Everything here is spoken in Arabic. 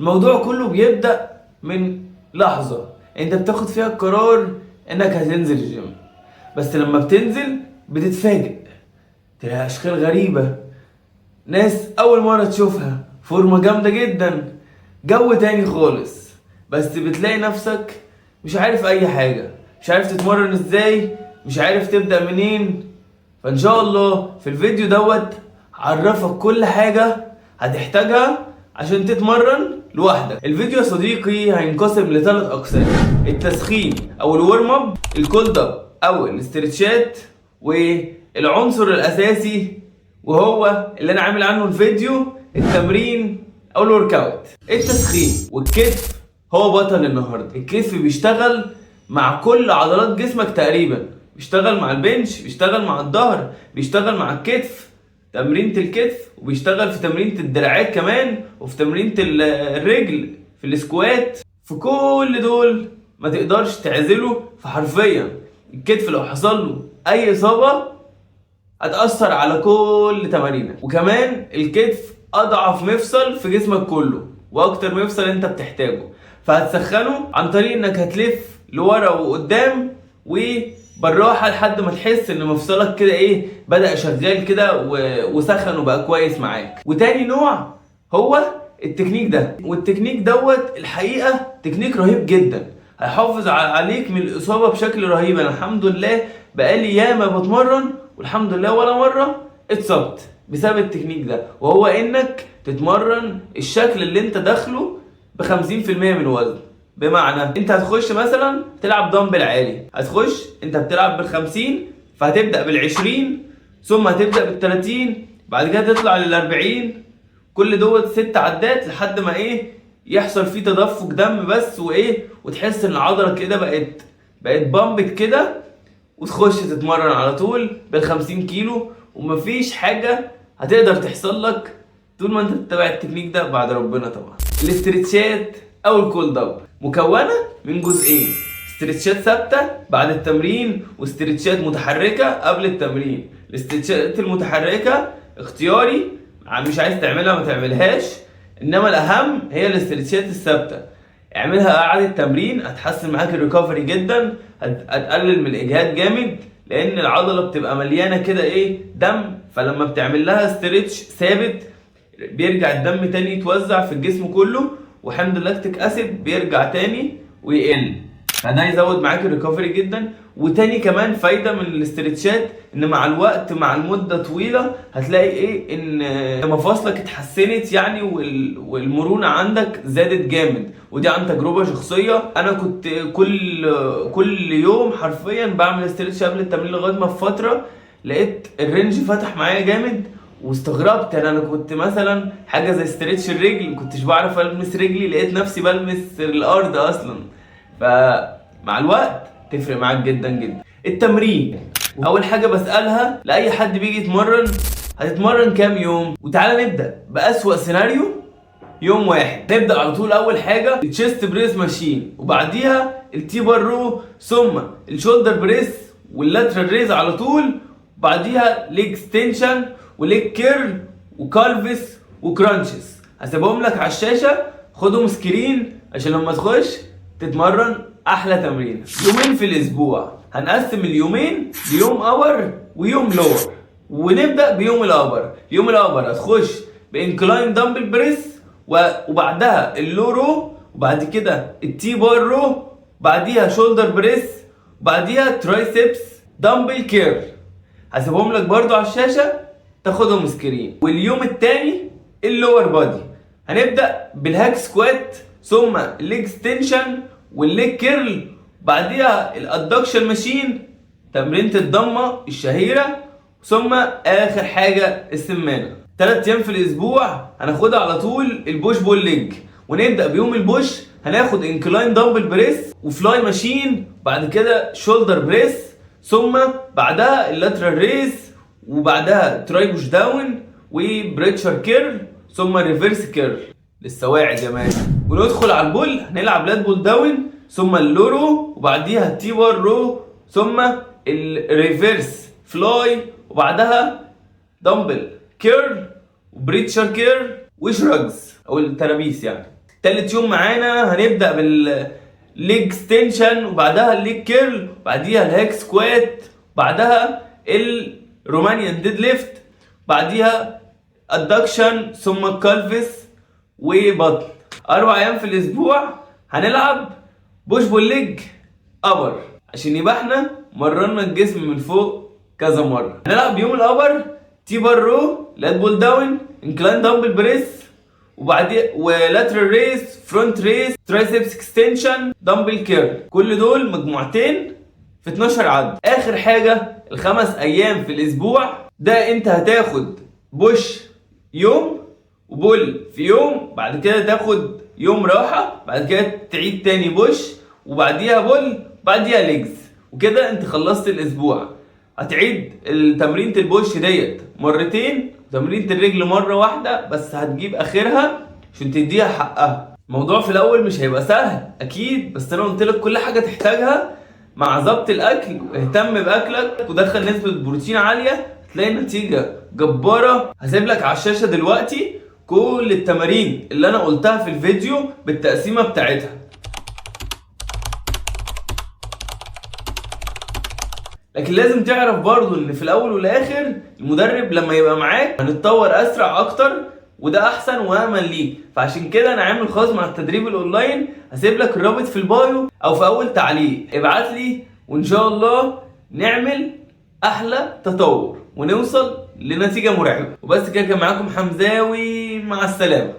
الموضوع كله بيبدأ من لحظة انت بتاخد فيها القرار انك هتنزل الجيم. بس لما بتنزل بتتفاجئ، تلاقي اشكال غريبة، ناس اول مرة تشوفها، فورمة جامدة جدا، جو تاني خالص. بس بتلاقي نفسك مش عارف اي حاجة، مش عارف تتمرن ازاي، مش عارف تبدأ منين. فان شاء الله في الفيديو دوت هعرفك كل حاجة هتحتاجها عشان تتمرن لوحدك. الفيديو يا صديقي هينقسم لثلاث اقسام: التسخين او الورم اب، الكولد اب او الاسترتشات، والعنصر الاساسي وهو اللي انا عامل عنه الفيديو، التمرين او الورك اوت. التسخين والكتف هو بطل النهارده. الكتف بيشتغل مع كل عضلات جسمك تقريبا، بيشتغل مع البنش، بيشتغل مع الظهر، بيشتغل مع الكتف، تمرينة الكتف، وبيشتغل في تمرينة الدراعات كمان، وفي تمرينة الرجل، في السكوات. في كل دول ما تقدرش تعزله. فحرفيا الكتف لو حصل له اي اصابة هتأثر على كل تمارينك. وكمان الكتف اضعف مفصل في جسمك كله، واكتر مفصل انت بتحتاجه. فهتسخنه عن طريق انك هتلف لورا وقدام وبالراحه لحد ما تحس ان مفصلك كده بدأ شغال كده وسخن وبقى كويس معاك. وتاني نوع هو التكنيك ده، والتكنيك دوت الحقيقه تكنيك رهيب جدا، هيحافظ عليك من الاصابه بشكل رهيب. انا الحمد لله بقالي ياما بتمرن والحمد لله ولا مره اتصبت بسبب التكنيك ده، وهو انك تتمرن الشكل اللي انت داخله ب 50% من الوزن. بمعنى انت هتخش مثلا تلعب دمبل عالي، هتخش انت بتلعب بال50، فهتبدا بال20، ثم هتبدا بال30، بعد كده تطلع لل40. كل دوت 6 عدات لحد ما يحصل فيه تدفق دم بس، وتحس ان العضله كده بقت بامبت كده، وتخش تتمرن على طول بال50 كيلو، ومفيش حاجه هتقدر تحصل لك طول ما انت بتتابع التكنيك ده بعد ربنا طبعا. الاسترتشات او الكولد اب مكونه من جزئين: استرتشات ثابته بعد التمرين، واسترتشات متحركه قبل التمرين. الاسترتشات المتحركه اختياري، مش عايز تعملها ما تعملهاش، انما الاهم هي الاسترتشات الثابته. اعملها قعدة تمرين، هتحسن معاك الريكفري جدا، هتقلل من الاجهاد جامد، لان العضله بتبقى مليانه كده دم. فلما بتعمل لها ستريتش ثابت بيرجع الدم تاني يتوزع في الجسم كله، وحمض اللاكتيك اسيد بيرجع تاني ويقل، فده يزود معاك الريكفري جدا. وتاني كمان فايده من الاسترتشات ان مع الوقت، مع المده طويله، هتلاقي ان مفاصلك اتحسنت والمرونه عندك زادت جامد. ودي عن تجربه شخصيه، انا كنت كل يوم حرفيا بعمل استرتش قبل التمرين، لغايه ما في فتره لقيت الرينج فتح معايا جامد واستغربت. انا كنت مثلا حاجه زي استرتش الرجل كنتش بعرف المس رجلي، لقيت نفسي بلمس الارض اصلا. فمع الوقت تفرق معاك جدا جدا. التمرين اول حاجه بسالها لاي حد بيجي يتمرن: هتتمرن كام يوم؟ وتعالى نبدا باسوا سيناريو، يوم واحد. نبدا على طول اول حاجه التشيست بريس ماشين، وبعديها التي بار رو، ثم الشولدر بريس واللاترال ريز على طول، وبعديها ليج ستنشن وليج كيرل وكالفس وكرانشز. هسيبهم لك على الشاشه، خدهم سكرين عشان لما تخش تتمرن احلى تمرين. يومين في الاسبوع، هنقسم اليومين ليوم اور ويوم لور. ونبدا بيوم الابر. يوم الابر هتخش بانكلاين دمبل بريس، وبعدها اللو رو، وبعد كده التي بار رو، بعديها شولدر بريس، بعديها ترايسبس دمبل كيرل. هسيبهم لك برضو على الشاشه تاخدهم سكرين. واليوم التاني اللور بادي، هنبدا بالهاك سكوات، ثم الليج ستنشن والليج كيرل، بعديها الادكشن ماشين، تمرينة الضمه الشهيره، ثم اخر حاجه السمانه. 3 ايام في الاسبوع هناخدها على طول البوش بول ليج. ونبدا بيوم البوش هناخد انكلاين دمبل بريس وفلاي ماشين، بعد كده شولدر بريس، ثم بعدها اللاترال ريز، وبعدها تراي بوش داون وبريتشر كيرل، ثم ريفرس كيرل للسواعد يا مان. وندخل على البول، هنلعب لات بول داون، ثم اللورو، وبعديها التي بار رو، ثم الريفرس فلاي، وبعدها دمبل كيرل وبريتشر كيرل وشراجز او الترابيس يعني. تالت يوم معانا هنبدأ بالليج اكستنشن، وبعدها الليج كيرل، وبعديها الهاك سكوات، بعدها الرومانيان ديد ليفت، بعديها الدكشن، ثم الكالفس وبطن. 4 ايام في الاسبوع هنلعب بوش بول ليج ابر، عشان يبقى احنا مرنا الجسم من فوق كذا مره. هنلعب يوم الابر تي بار رو، لات بول داون، انكلاين دمبل بريس، وبعدين ولاترال ريس، فرونت ريس، ترايسبس اكستنشن، دمبل كيرل. كل دول مجموعتين في 12 عد. اخر حاجه ال5 ايام في الاسبوع ده انت هتاخد بوش يوم وبول في يوم، بعد كده تاخد يوم راحه، بعد كده تعيد تاني بوش وبعديها بول، بعديها ليجز، وكده انت خلصت الاسبوع. هتعيد تمرينة البوش ديت مرتين، تمرينة الرجل مرة واحدة، بس هتجيب اخرها عشان تديها حقها. الموضوع في الاول مش هيبقى سهل اكيد، بس انا قلت لك كل حاجة تحتاجها مع ظبط الاكل. اهتم باكلك ودخل نسبة بروتين عالية، هتلاقي نتيجة جبارة. هسيب لك على الشاشة دلوقتي كل التمارين اللي انا قلتها في الفيديو بالتقسيمة بتاعتها. لكن لازم تعرف برضو ان في الاول والاخر المدرب لما يبقى معاك هنتطور اسرع اكتر، وده احسن وامن ليك. فعشان كده انا عامل خاص مع التدريب الاونلاين، هسيب لك الرابط في البايو او في اول تعليق. ابعت لي وان شاء الله نعمل احلى تطور ونوصل لنتيجة مرعبة. وبس كده، كان معاكم حمزاوي، مع السلامة.